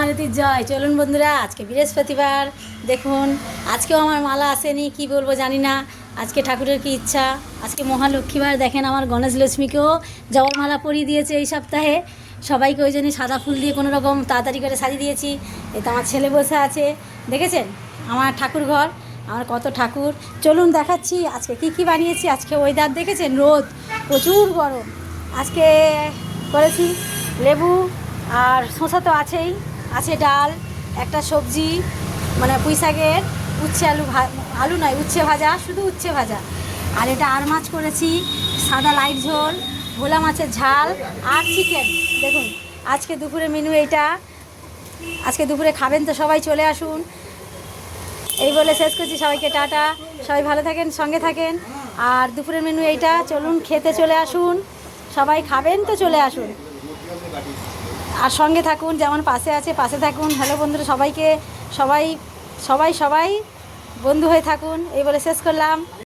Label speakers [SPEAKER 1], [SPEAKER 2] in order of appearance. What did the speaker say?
[SPEAKER 1] মারুতির জয়। চলুন বন্ধুরা, আজকে বৃহস্পতিবার, দেখুন আজকেও আমার মালা আসেনি, কি বলবো জানি না। আজকে ঠাকুরের কি ইচ্ছা, আজকে মহালক্ষ্মীবার। দেখেন আমার গণেশ লক্ষ্মীকেও জবরমালা পরিয়ে দিয়েছে এই সপ্তাহে। সবাইকে ওই জন্যই সাদা ফুল দিয়ে কোনো রকম তাড়াতাড়ি করে সাজিয়ে দিয়েছি। এতে আমার ছেলে বসে আছে, দেখেছেন আমার ঠাকুর ঘর, আমার কত ঠাকুর। চলুন দেখাচ্ছি আজকে কি কি বানিয়েছি। আজকে ওয়েদার দেখেছেন, রোদ, প্রচুর গরম। আজকে করেছি লেবু আর শসা তো আছেই, আছে ডাল, একটা সবজি মানে পুঁই শাকের উচ্ছে আলু নয়, উচ্ছে ভাজা, শুধু উচ্ছে ভাজা। আর এটা আর মাছ করেছি, সাদা লাইট ঝোল, ভোলা মাছের ঝাল আর চিকেন। দেখুন আজকে দুপুরের মেনু এইটা। আজকে দুপুরে খাবেন তো সবাই, চলে আসুন। এই বলে শেষ করছি, সবাইকে টাটা। সবাই ভালো থাকেন, সঙ্গে থাকেন। আর দুপুরের মেনু এইটা, চলুন খেতে চলে আসুন। সবাই খাবেন তো চলে আসুন, আর সঙ্গে থাকুন, যেমন পাশে আছে পাশে থাকুন। হ্যালো বন্ধুরা, সবাইকে সবাই সবাই সবাই বন্ধু হয়ে থাকুন। এই বলে শেষ করলাম।